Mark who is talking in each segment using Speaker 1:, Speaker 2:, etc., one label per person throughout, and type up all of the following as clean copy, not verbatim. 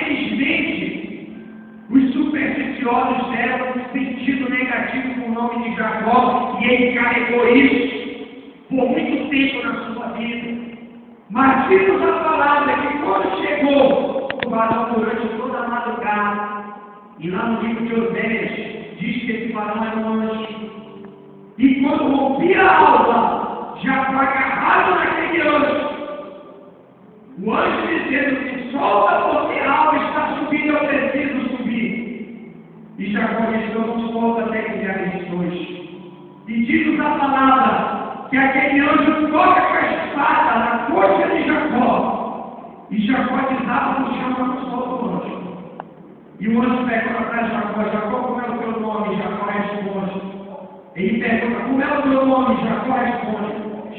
Speaker 1: infelizmente, os supersticiosos deram um sentido negativo com o nome de Jacó, e ele carregou isso por muito tempo na sua vida. Mas diz a palavra que quando chegou o varão durante toda a madrugada, e lá no livro de Oséias, diz que esse varão era um anjo. E quando rompia a alva, já foi agarrado naquele anjo. O anjo dizendo que solta porque a alva está subindo, eu preciso subir. E Jacó disse, eu não solto até que vier dois. E diz a palavra que aquele anjo toca com a espada na coxa de Jacó. E Jacó desaba no chão, mas não solta o anjo. E o anjo pergunta para Jacó, Jacó, como é o teu nome? Jacó responde. Ele pergunta, como é o teu nome? Jacó responde,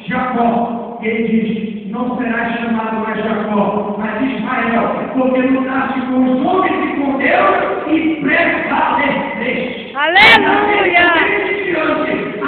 Speaker 1: Jacó. E ele diz, não será chamado mais Jacó, mas Israel, porque lutaste com os homens e com Deus e prevaleceste.
Speaker 2: Aleluia!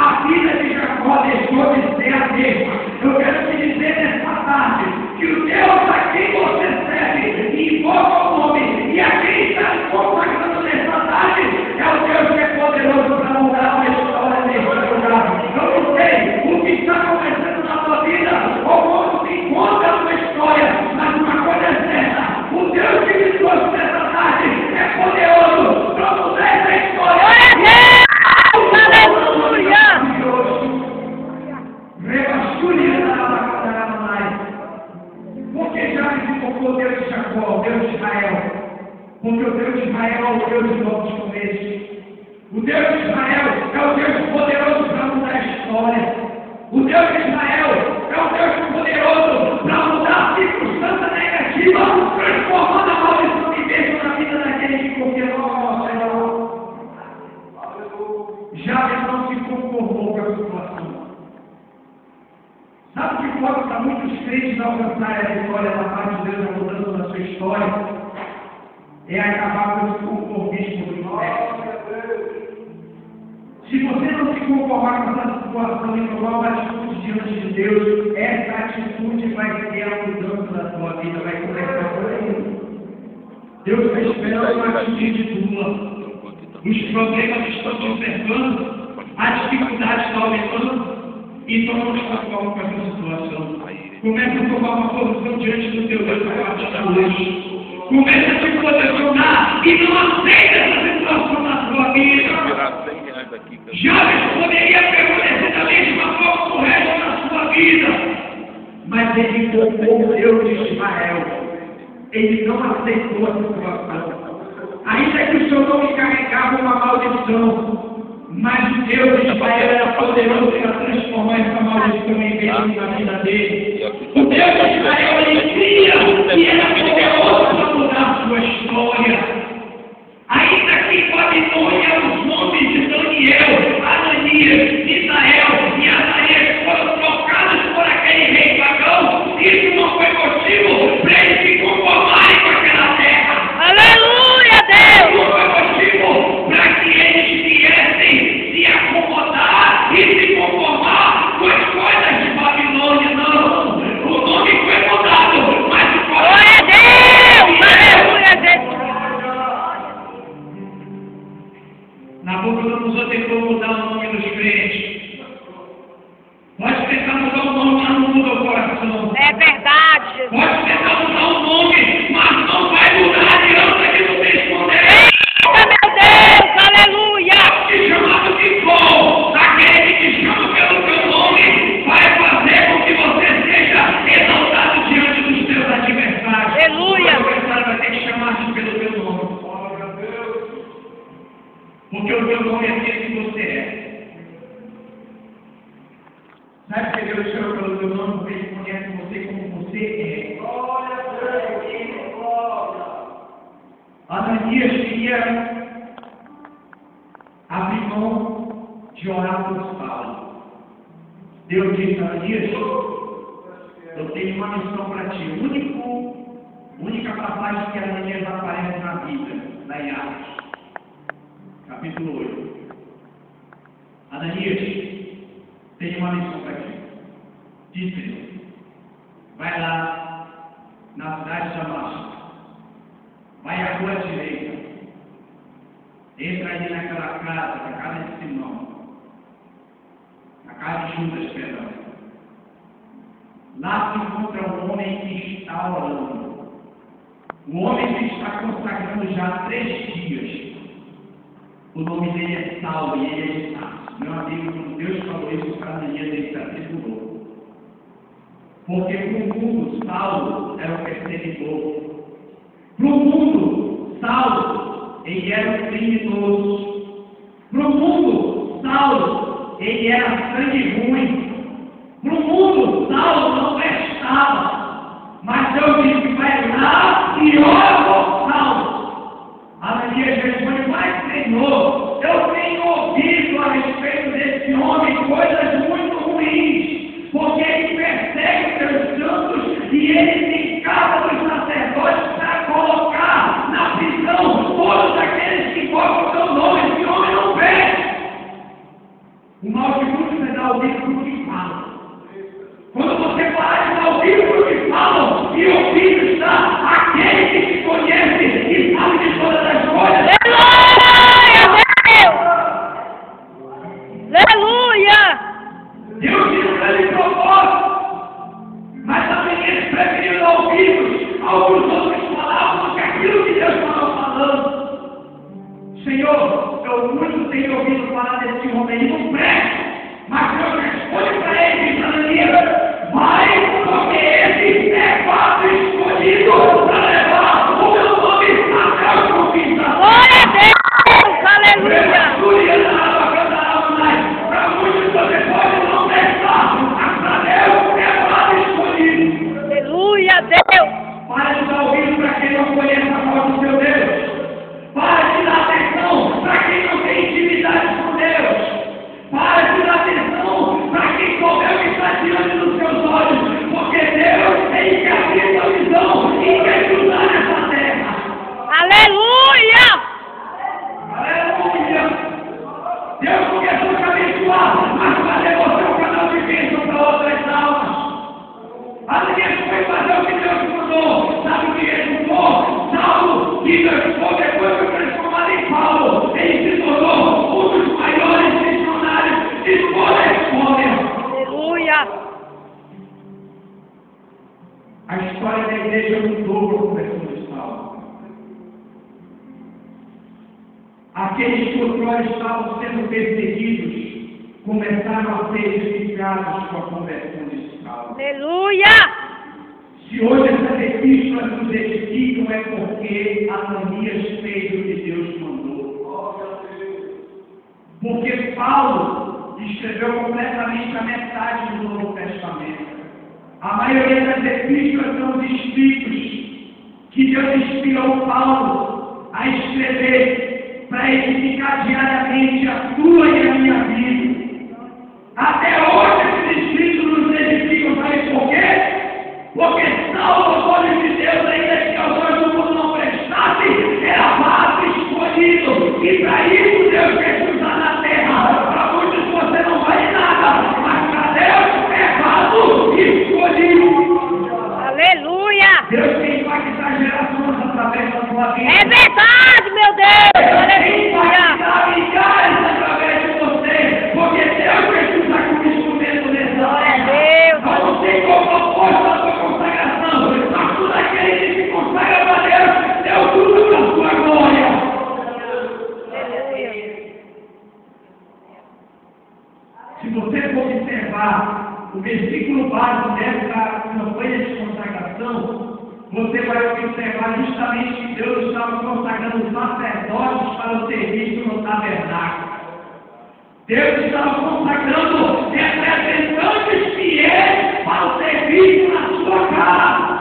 Speaker 1: A vida de Jacó deixou de ser a mesma. Eu quero te dizer nessa tarde que o Deus a quem você serve e invoca o nome, e a quem está te consagrando nessa tarde, é o Deus que é poderoso para mudar uma história nesse lugar. Eu não sei o que está acontecendo na tua vida, ou como se encontra uma história, mas uma coisa é certa: o Deus que me trouxe nessa tarde é poderoso para mudar essa história.
Speaker 2: Aleluia!
Speaker 1: Porque já me invocou o Deus de Jacó, o Deus de Israel. Porque o Deus de Israel é o Deus de novos começos. O Deus de Israel é o Deus poderoso para mudar a história. O Deus de Israel é o Deus poderoso para mudar a circunstância negativa, transformando a maldição de Deus na vida daquele que confia no Senhor. Jabes não se conformou com a situação. Sabe o que pode para muitos crentes alcançar a vitória da parte de Deus na mudança da sua história? É acabar com esse conformismo do inferno. Se você não se conformar com essa situação e tomar uma atitude diante de Deus, essa atitude vai ser a mudança da sua vida, vai começar por aí. Deus está esperando uma atitude tua. Os problemas estão te cercando, a dificuldade está aumentando, então não se conforme com essa situação. Comece a tomar uma posição diante do teu Deus a partir de hoje. Comece a se posicionar e não aceite essa situação na sua vida. Jabes poderia permanecer da mesma forma o resto da sua vida, mas ele invocou o Deus de Israel. Ele não aceitou a situação. Ainda que o seu nome carregava uma maldição, mas o Deus de Israel era poderoso para transformar essa maldição em bênção na vida dele. O Deus de Israel, ele cria e era poderoso para mudar a sua história. Ainda que em Babilônia os nomes de Daniel, Ananias, Misael e Azarias foram trocados por aquele rei pagão, isso não foi motivo para eles se conformarem com aquela terra.
Speaker 2: Aleluia, Deus!
Speaker 1: Não foi motivo para que eles viessem se acomodar e se conformar com as coisas de Babilônia, não. O nome foi mudado, mas o coração...
Speaker 2: Glória a Deus! Aleluia, Deus!
Speaker 1: Nabucodonosor tentou mudar o nome dos crentes. Pode tentar mudar o nome, mas não muda o coração.
Speaker 2: É verdade, Jesus.
Speaker 1: Pode tentar mudar o nome, mas não vai mudar a aliança que você escondeu.
Speaker 2: Eita, meu Deus! Aleluia!
Speaker 1: Te chamado de bom, aquele que te chama pelo teu nome, vai fazer com que você seja exaltado diante dos teus adversários.
Speaker 2: Aleluia!
Speaker 1: O adversário vai ter que chamar-te pelo teu nome. Porque o teu nome é aquele que você é. Sabe que Deus chama pelo teu nome? Porque Ele conhece você como você é. Ananias queria abrir mão de orar por Saulo. Deus disse a Ananias: eu tenho uma missão para ti. Única passagem que Ananias aparece na Bíblia, lá em Atos. Capítulo 8. Ananias, tenho uma missão para ti. Diz, Senhor, vai lá na cidade de Damasco vai à rua direita. Entra ali naquela casa, a casa de Simão. A casa de Judas, perdão. Lá se encontra um homem que está orando. Um homem que está consagrando já há 3 dias. O nome dele é Saulo e ele é de Tarso. Meu amigo, quando Deus falou isso para Ananias, ele se atribulou. Porque para o mundo, Saulo era o perseguidor. Para o mundo, Saulo, ele era um criminoso. Para o mundo, Saulo, ele era sangue ruim. Para o mundo, Saulo não prestava. Mas Deus disse que vai lá e ora por Saulo. Ananias responde: mas Senhor, eu tenho ouvido a respeito desse homem coisas muito ruins, porque ele persegue os teus santos e ele se encarga dos sacerdotes para colocar na prisão todos aqueles que invocam o teu nome. Esse homem não perde. O mal de muitos é dar ouvido para o que fala. Quando você parar de dar ouvido para o que falam, e ouvido está aquele que te conhece e sabe de todas as coisas.
Speaker 2: Aleluia!
Speaker 1: Deus tinha um grande propósito, mas também eles preferiram dar ouvidos ao que os outros falavam do que aquilo que Deus estava falando. Senhor, eu muito tenho ouvido falar desse homem, ele não presta. Mas Deus responde para ele, diz Ananias: vai, porque esse é quase escolhido para levar o meu nome até os confins da terra.
Speaker 2: Glória a Deus! Aleluia!
Speaker 1: Para muitos você pode não prestar, mas para Deus é quase escolhido.
Speaker 2: Aleluia, Deus!
Speaker 1: Para de dar ouvido para quem não conhece a voz do seu Deus. Para de dar atenção para quem não tem intimidade com Deus. Para de dar atenção para quem souber o que está diante dos seus olhos, porque Deus, Ele quer abrir sua visão e quer te usar nessa terra.
Speaker 2: Aleluia!
Speaker 1: Aleluia! Deus não quer só te abençoar, mas fazer você um canal de bênção para outras almas. Ananias foi fazer o que Deus mandou. Sabe o que resultou? Saulo, que resultou depois foi transformado em Paulo. Ele se tornou um dos maiores missionários de toda a história.
Speaker 2: Aleluia!
Speaker 1: A história da igreja mudou com a conversão de Saulo. Aqueles que outrora estavam sendo perseguidos começaram a ser edificados com a conversão de Saulo.
Speaker 2: Aleluia!
Speaker 1: Se hoje essas epístolas nos edificam, é porque Ananias fez o que Deus mandou. Porque Paulo escreveu completamente a metade do Novo Testamento. A maioria das epístolas são os escritos que Deus inspirou Paulo a escrever para edificar diariamente a tua e a minha vida. Até hoje esses escritos nos edificam, sabe por quê? Porque Saulo, aos olhos de Deus, ainda que aos olhos do mundo não prestasse, era vaso escolhido. E para isso Deus quer te usar na terra. Para muitos você não vale nada, mas para Deus é vaso escolhido.
Speaker 2: Aleluia!
Speaker 1: Deus quer impactar gerações através da sua vida.
Speaker 2: É verdade, meu Deus!
Speaker 1: Deus quer
Speaker 2: Aleluia!
Speaker 1: impactar milhares através de você. Porque Deus quer te usar como instrumento nessa terra. Eu não sei qual propósito da sua consagração, mas tudo aquele que se consagra para Deus, Deus usa para a sua glória.
Speaker 2: Aleluia!
Speaker 1: Se você for observar o versículo básico dessa campanha de consagração, você vai observar justamente que Deus estava consagrando sacerdotes para o serviço no tabernáculo. Deus estava consagrando representantes fiéis para o serviço na sua casa.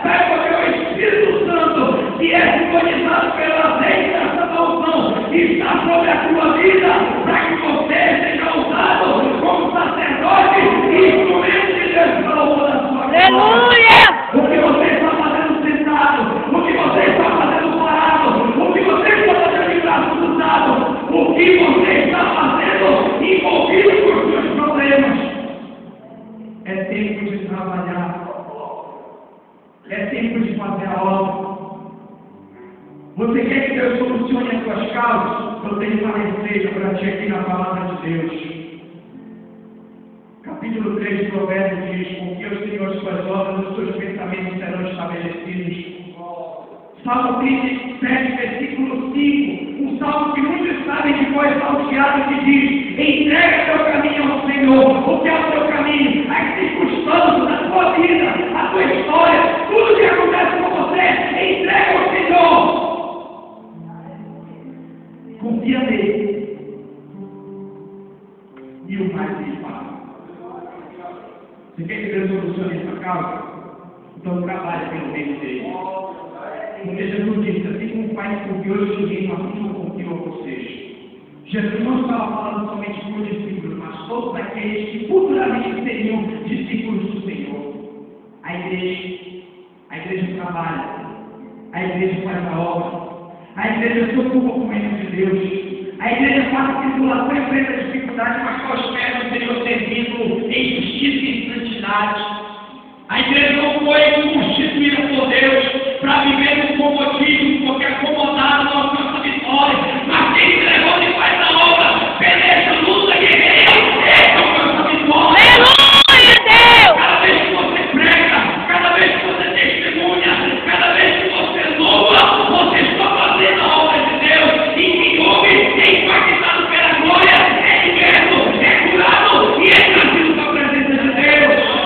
Speaker 1: Sabe porque o Espírito Santo, que é simbolizado pelo azeite da Santa Unção, está sobre a sua vida, para que você seja usado como sacerdote e instrumento de Deus para o da sua vida.
Speaker 2: Aleluia!
Speaker 1: O que você está fazendo sentado, o que você está fazendo parado, o que você está fazendo de braço cruzado, o que você está fazendo envolvido com os seus problemas. É tempo de trabalhar. Você quer que Deus solucione as suas causas? Eu tenho uma receita para ti aqui na palavra de Deus. Capítulo 3 de Provérbios diz: confia ao Senhor as suas obras, os seus pensamentos serão estabelecidos. Salmo 37, versículo 5, um salmo que muitos sabem que foi salteado, que diz: entrega teu caminho ao Senhor. O que é o teu caminho? As circunstâncias da tua vida, a tua história, tudo que acontece com você, entrega ao Senhor. Confia nele. E o mais ele faz. Você quer que Deus solucione essa causa? Então trabalhe pelo reino dele. Porque Jesus disse: assim como o Pai confiou em mim, assim eu confio a vocês. Jesus não estava falando somente para os discípulos, mas todos aqueles que futuramente seriam discípulos do Senhor. A igreja trabalha, a igreja faz a obra, a igreja se ocupa com o reino de Deus, a igreja faz a tribulação, enfrenta a dificuldade, mas prospera no Senhor, servindo em justiça e em santidade. A igreja não foi constituída por Deus para viver no comodismo, porque acomodado não alcança vitória, mas quem se levanta e faz a obra, peleja, luta, guerreia, alcança vitória.
Speaker 2: Aleluia, Deus!
Speaker 1: Cada vez que você prega, cada vez que você testemunha, cada vez que você louva, você está fazendo a obra de Deus. E quem ouve é impactado pela glória, é liberto, é curado e é trazido para a presença de Deus.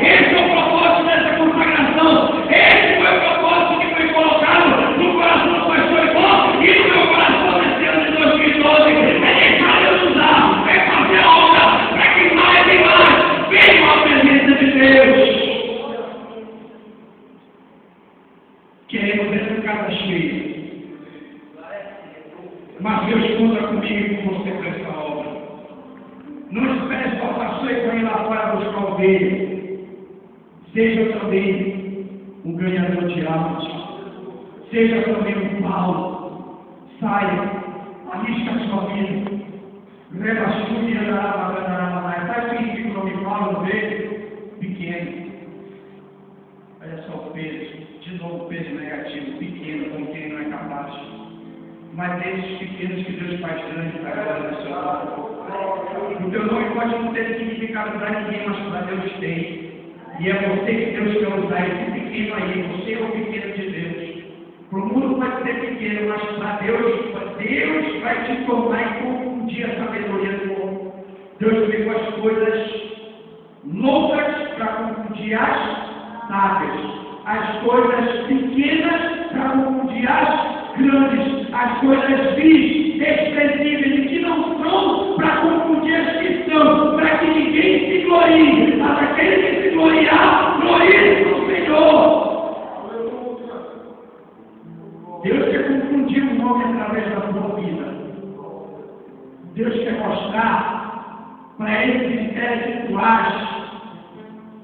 Speaker 1: Esse é o propósito dessa consagração. Esse foi o propósito que foi colocado no coração do pastor Ivan e no meu coração nesse ano de 2012. É deixar Deus usar, é fazer a obra para que mais e mais venham à presença de Deus. Queremos essa casa cheia, mas Deus conta comigo e com você para essa obra. Não espere só pastor e ir lá fora buscar ovelha. Seja também um ganhador de almas. Seja também um Paulo. Saia, arrisca a sua vida. Leva a sua vida na sabe o que significa o nome Paulo? Pequeno. Olha só o peso. De novo o peso negativo. Pequeno, como quem não é capaz. Mas esses pequenos que Deus faz grande para a glória do seu nome. O teu nome pode não ter significado para ninguém, mas para Deus tem. E é você que Deus quer usar, esse pequeno aí. Você é o pequeno de Deus. Para o mundo pode ser pequeno, mas para Deus vai te tornar e confundir a sabedoria do homem. Deus pegou as coisas loucas para confundir as sábias. As coisas pequenas para confundir as grandes. As coisas vis, desprezíveis e que não são para confundir as que são, para que ninguém se glorie, mas aquele que se gloriar, glorie no Senhor. Deus quer confundir o nome através da sua vida. Deus quer mostrar para esses intelectuais,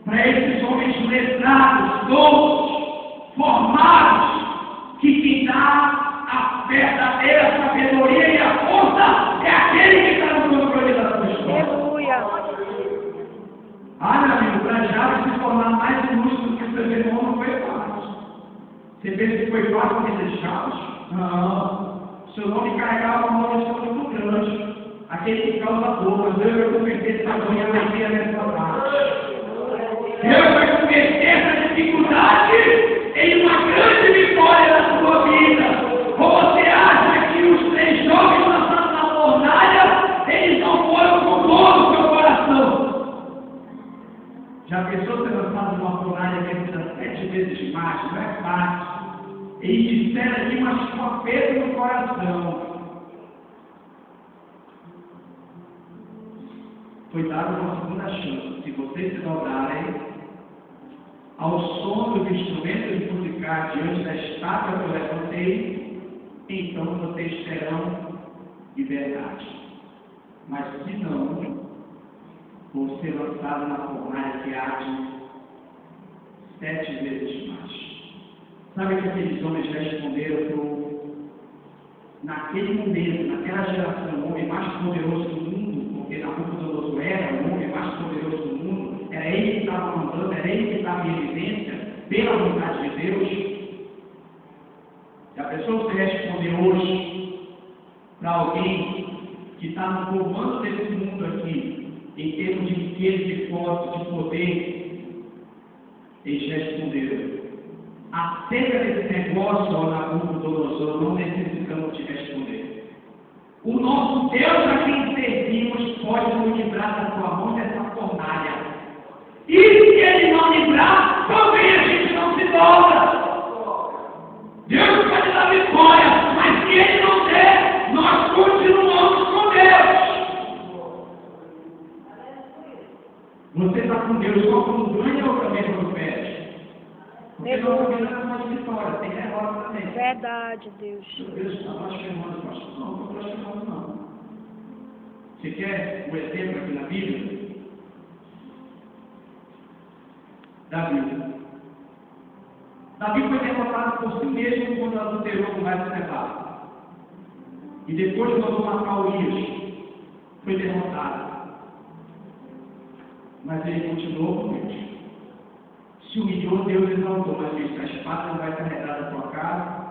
Speaker 1: para esses homens letrados, doutos, formados, que quem dá a verdadeira sabedoria e a força é aquele que está no controle da sua história.
Speaker 2: Aleluia!
Speaker 1: Meu amigo, para já se tornar mais ilustre do que seu irmão não foi fácil. Você pensa que foi fácil aqueles chaves? Não. Seu nome carregava uma maldição muito grande. Aquele que causa dor, mas Deus vai converter essa dor em alegria nessa tarde. Deus vai converter essa dificuldade em uma grande vitória na sua vida. Ou você acha que os 3 jovens lançados na fornalha, eles não foram com dor no seu coração? Já pensou ser lançado numa fornalha vencida 7 vezes mais? Não é fácil. Eles disseram aqui, mas com aperto no coração. Foi dada uma segunda chance. Se vocês se dobrarem ao som dos instrumentos musicais diante da estátua que eu levantei, então vocês terão liberdade. Mas se não, vão ser lançados na fornalha que arde 7 vezes mais. Sabe que aqueles homens responderam naquele momento, naquela geração, o homem mais poderoso do mundo, porque Nabucodonosor era o homem mais poderoso do mundo, era ele que estava mandando, era ele que estava em evidência, pela vontade de Deus? Se a pessoa se responder hoje para alguém que está no comando desse mundo aqui, em termos de riqueza, de posse, de poder, eles responderam: acerca desse negócio, ó Nabucodonosor, não necessitamos te responder. O nosso Deus a quem servimos pode nos livrar da tua mão dessa fornalha. E se ele não livrar, também a gente não se dobra. Deus pode dar vitória, mas se ele não der, nós continuamos com Deus. Você está com Deus só quando ganha ou também quando perde? Porque nós também não temos vitória, tem derrota também.
Speaker 2: Verdade, Deus.
Speaker 1: Deus está blasfemando, pastor. Não, não estou blasfemando, não. Você quer um exemplo aqui na Bíblia? Davi. Davi foi derrotado por si mesmo quando adulterou com mais Batseba. E depois mandou matar Urias. Foi derrotado. Mas ele continuou com Deus. Se humilhou, Deus exaltou, mas disse: a espada não vai carregar da tua casa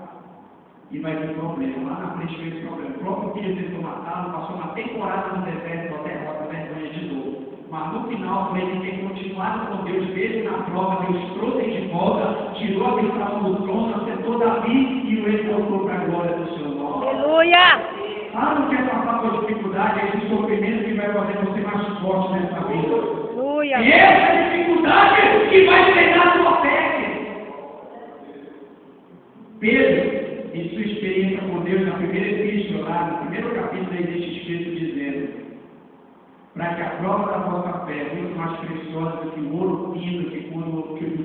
Speaker 1: e vai ter problema. Lá na frente veio esse problema. O próprio filho tentou matá-lo, passou uma temporada no deserto, a derrota, vergonha de novo. Mas no final, para ele ter continuado com Deus, mesmo na prova, Deus trouxe ele de volta, tirou a habitação do trono, acertou Davi e o exaltou para a glória do seu nome.
Speaker 2: Aleluia!
Speaker 1: Ah, não quer passar por dificuldade, esse sofrimento que vai fazer você mais forte nessa vida.
Speaker 2: Aleluia!
Speaker 1: E essa dificuldade que vai treinar a sua fé. Pedro, em sua experiência com Deus, na primeira epístola, lá, no primeiro capítulo, ele deixa escrito dizendo: para que a prova da vossa fé, muito mais preciosa do que o ouro fino, do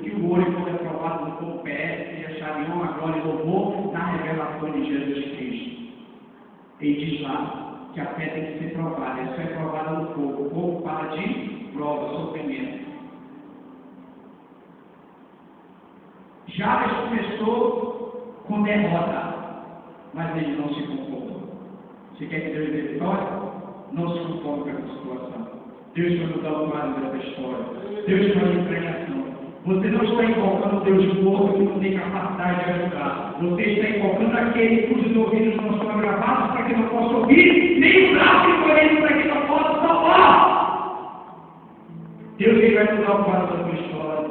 Speaker 1: que o ouro quando é provado no fogo perece, e acharem honra, glória e louvor na revelação de Jesus Cristo. Ele diz lá que a fé tem que ser provada, ela só é provada no fogo. O fogo fala de prova, sofrimento. Jabes começou com derrota, mas ele não se conforma. Você quer que Deus dê vitória? Não se conforme com essa situação. Deus vai mudar o quadro dessa história. Deus vai empregação. Você não está invocando Deus morto que não tem capacidade de ajudar. Você está invocando aquele cujos ouvidos não são agravados para que não possa ouvir, nem o braço encolhido para que não possa salvar. Deus vai mudar o quadro da sua história.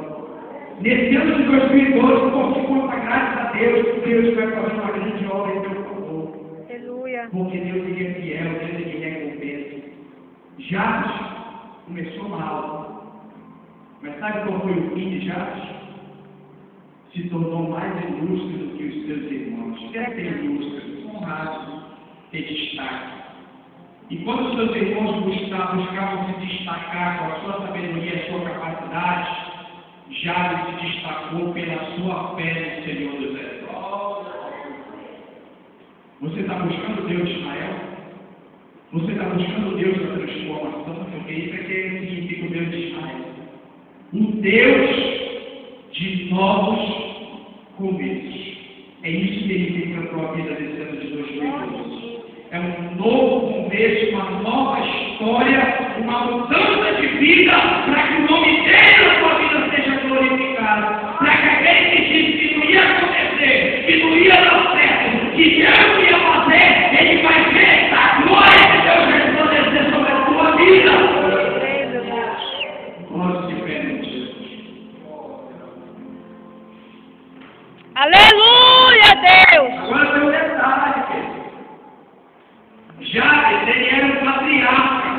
Speaker 1: Nesse ano de 2012, por conta, graças a Deus, Deus vai fazer uma grande obra em teu favor.
Speaker 2: Aleluia!
Speaker 1: Porque Deus ele é fiel, Deus ele recompensa. Jabes começou mal. Mas sabe qual foi o fim de Jabes? Se tornou mais ilustre do que os seus irmãos. Quer ser ilustre, honrado, ter destaque. E quando os seus irmãos buscavam se destacar com a sua sabedoria e a sua capacidade, Jabes se destacou pela sua fé no Senhor dos Exércitos. Você está buscando Deus de Israel? Você está buscando Deus da transformação? Porque isso aqui significa o Deus de Israel. Um Deus de novos começos. É isso que ele tem para a tua vida desse ano de 2012. É um novo começo, uma nova história, uma mudança de vida, para que o nome dele na tua vida seja glorificado. Para que aquele que disse que não ia acontecer, que não ia dar certo, que Deus não ia fazer, ele vai ver a glória de Deus resplandecer sobre a tua vida. Nós dependemos de Jesus.
Speaker 2: Aleluia, Deus!
Speaker 1: Agora tem um detalhe, querido. Jabes, ele era um patriarca.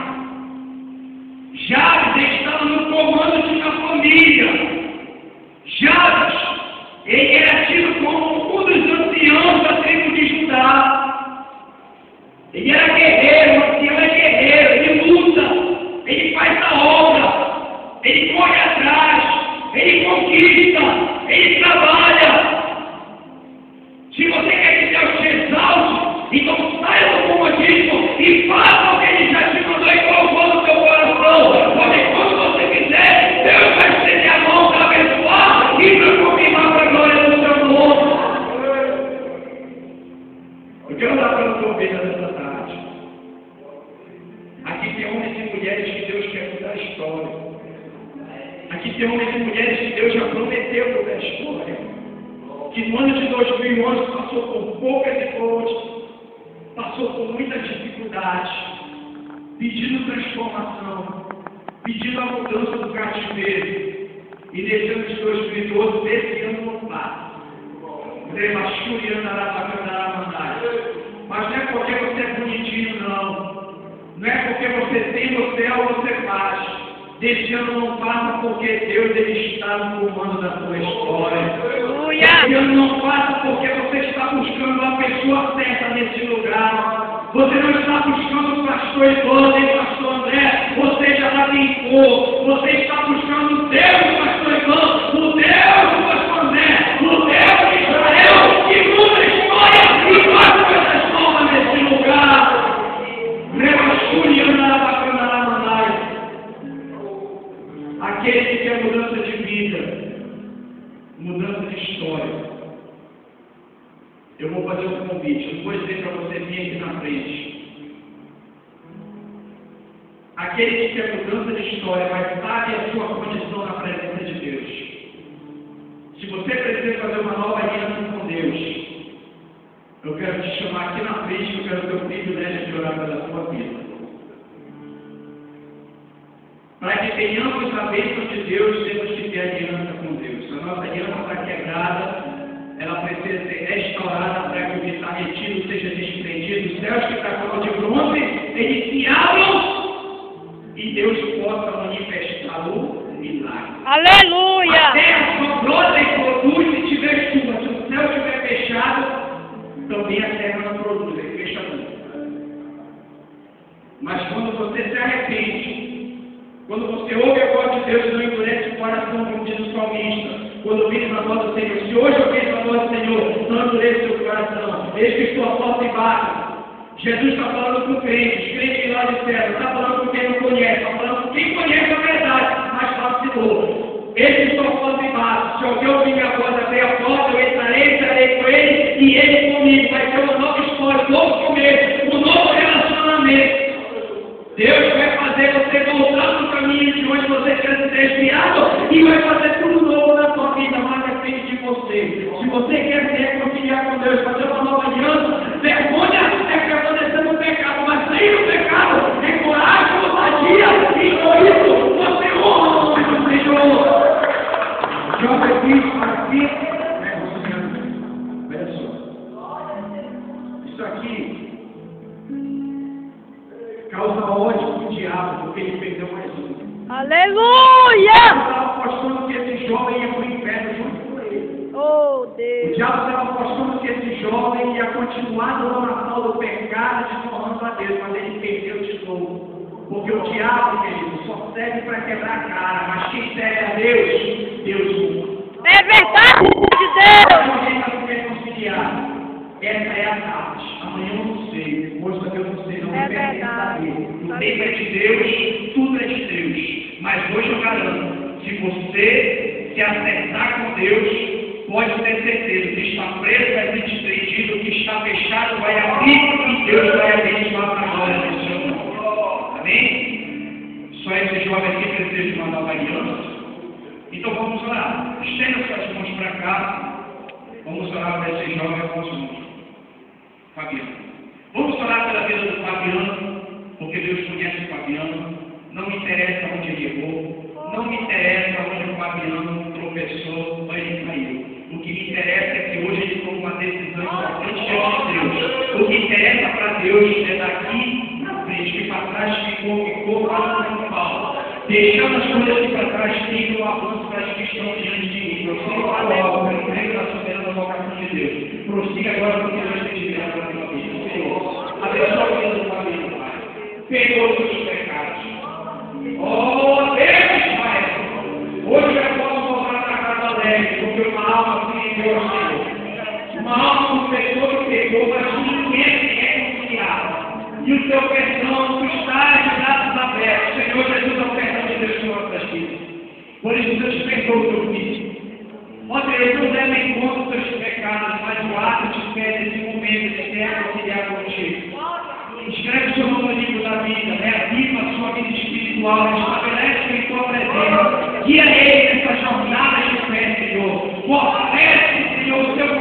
Speaker 1: Jabes, ele estava no comando de uma família. Jabes, ele era tido como um dos anciãos da tribo de Judá. Ele era guerreiro, o ancião é guerreiro, ele luta, ele faz a obra, ele corre atrás, ele conquista, ele trabalha. Se você quer que Deus te exalte, então saia do comodismo e faça o que ele já te mandou e colocou no teu coração. Porque quando você quiser, Deus vai estender a mão para abençoar e para confirmar para a glória do seu nome. Eu quero dar para a tua vida nessa tarde. Aqui tem homens e mulheres que Deus quer mudar a história. Aqui tem homens e mulheres que Deus já prometeu mudar a história. que no ano de 2011 passou por poucas e poucas, passou por muitas dificuldades, pedindo transformação, pedindo a mudança do cativeiro. E nesse ano de 2012, desse ano não passa. Mas não é porque você é bonitinho, não. Não é porque você tem no céu, você faz. Desse ano não passa porque Deus ele está no comando da sua história. Esse ano não passa porque você está buscando a pessoa certa nesse lugar. Você não está buscando o pastor Idoso nem o pastor André. Você já está em cor. Você está buscando Deus, pastor Idoso, o Deus do pastor André, o Deus de Israel, que muda a história e faz coisas novas nesse lugar. Aquele que quer mudança de vida, mudança de história. Eu vou fazer um convite, eu vou dizer para você vir aqui na frente. Aquele que quer mudança de história, mas sabe a sua condição na presença de Deus. Se você precisa fazer uma nova aliança com Deus, eu quero te chamar aqui na frente, eu quero ter o privilégio de orar pela sua vida. Para que tenhamos a bênção de Deus, temos que ter aliança com Deus. A nossa aliança está quebrada, ela precisa ser restaurada para que o que está retido seja desprendido. Os céus que está como de bronze, eles se abram e Deus possa manifestar o milagre.
Speaker 2: Aleluia!
Speaker 1: A terra só brota e produz se tiver chuva. Se o céu estiver fechado, também a terra não produz, ele fecha tudo. Mas quando você se arrepende, quando você ouve a voz de Deus, não endurece o coração, como diz o salmista. Quando ouves a voz do Senhor, se hoje ouves a voz do Senhor, não endurece o coração. Eis que estou à porta e bato. Jesus está falando com crentes, crentes lá de céu, está falando com quem não conhece, está falando com quem conhece a verdade, mas vacilou. Eis que estou à porta e bato. Se alguém ouvir minha voz até a porta, eu entrarei com ele e ele comigo. Vai ter uma nova história, um novo começo, um novo relacionamento. Deus vai fazer você voltar no caminho de onde você quer se desviado e vai fazer tudo novo na sua vida, mas depende de você. Se você quer se reconciliar com Deus, fazer uma nova aliança, vergonha é permanecer no pecado, mas sair do pecado é coragem, ousadia e com isso você honra o nome do Senhor. Joga aqui, olha só. Isso aqui causa ódio para o diabo, porque ele perdeu mais um.
Speaker 2: Aleluia!
Speaker 1: Estava apostando que esse jovem ia para o inferno junto com ele.
Speaker 2: Oh, Deus!
Speaker 1: O diabo estava apostando que esse jovem ia continuar no oração do pecado, desonrando a Deus, mas ele perdeu de novo. Porque o diabo, querido, só serve para quebrar a cara, mas quem serve a Deus, Deus honra.
Speaker 2: É verdade de Deus!
Speaker 1: Alguém vai se reconciliar. Essa é a tarde. Amanhã eu não sei. Hoje também eu não sei. Não me pertence a Deus. O tempo é de Deus, tudo é de Deus. Mas hoje eu garanto, se você se acertar com Deus, pode ter certeza que está preso vai ser desprendido, que está fechado vai abrir e Deus vai abençoar para a glória do seu nome. Amém? Só esse jovem aqui precisa de uma nova aliança. Então vamos orar. Estenda suas mãos para cá. Vamos orar para esse jovem com os mãos. Fabiano. Vamos orar pela vida do Fabiano, porque Deus conhece o Fabiano. Não me interessa onde ele errou, não me interessa onde o Fabiano tropeçou ou ele caiu. O que me interessa é que hoje ele tomou uma decisão importante diante de Deus. O que interessa para Deus é daqui na frente, que para trás ficou para o São Paulo. Deixando as coisas que para trás ficam, o avanço para as que estão diante de mim. Prossiga para o alto, pelo meio da soberana vocação de Deus. Prossiga agora porque Deus tem liberado a tua vida. Senhor, abençoa a vida do Fabiano, Pai. Perdoa os seus pecados. Oh, Deus, Pai. Hoje eu posso voltar para casa alegre, porque uma alma se rendeu ao Senhor. Uma alma que pecou e pegou, mas ninguém se reconciliava. E o teu perdão está de braços abertos. Senhor Jesus, é o perdão de Deus em nossas vidas. Por isso, Deus perdoa o teu filho. Ó Deus, não leva em conta os teus pecados, mas o ato te pede nesse momento de se reconciliar contigo. Escreve o seu nome no livro da vida, reaviva a sua vida espiritual, estabelece em tua presença. Guia ele nessa jornada de fé, Senhor. Fortalece, Senhor, o teu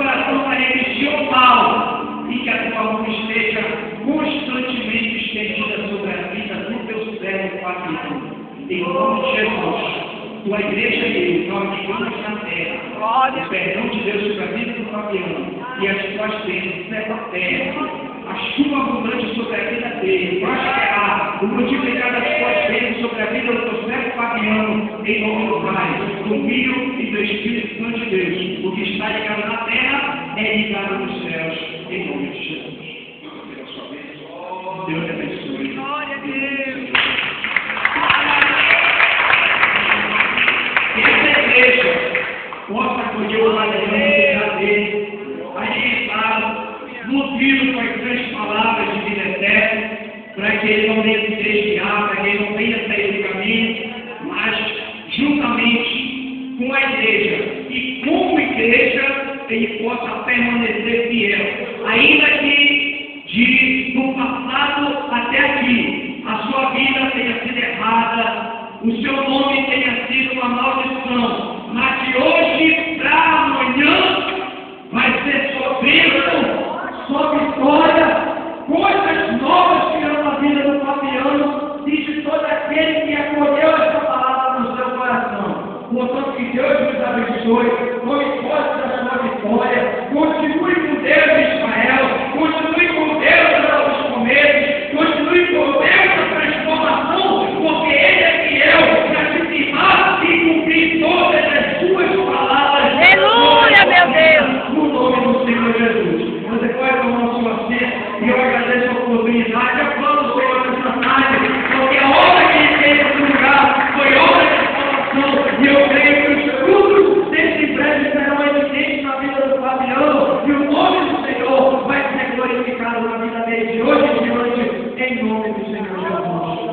Speaker 1: em nome de Jesus. Tua igreja dele, nós ligamos na terra. O perdão de Deus sobre a vida do Fabiano e as tuas bênçãos nessa terra. A chuva abundante sobre a vida dele, prosperar, o multiplicar das tuas bênçãos sobre a vida do teu servo Fabiano, em nome do Pai, do Filho e do Espírito Santo de Deus. O que está ligado na terra é ligado nos céus, em nome de Jesus. Deus te abençoe.
Speaker 2: Glória a Deus.
Speaker 1: Que essa igreja possa acolher o Fabiano dele, alimentado, nutrido com as grandes palavras de vida eterna, para que ele não venha se desviar, para que ele não venha sair do caminho, mas juntamente com a igreja e como igreja ele possa permanecer fiel, ainda que do passado até aqui a sua vida tenha sido errada, o seu nome tenha sido uma maldição, mas de hoje para amanhã vai ser sofrido, só vitória, coisas novas virão na vida do Fabiano e de todo aquele que acolheu essa palavra no seu coração. Portanto, que Deus nos abençoe, tome posse da sua vitória, continue com Deus em Israel, continue com Deus nos começos, continue com Deus na transformação, porque Ele é fiel para se firmar e cumprir todas as suas palavras.
Speaker 2: Aleluia, meu Deus.
Speaker 1: No nome do Senhor Jesus. Você pode tomar o seu assento e eu agradeço a oportunidade. Eu clamo o Senhor nessa tarde, porque a obra que Ele fez nesse lugar foi obra de salvação. E eu creio que os frutos desse prédio serão evidentes na vida do Fabiano. E o nome do Senhor vai ser glorificado na vida dele de hoje em diante, em nome do Senhor Jesus.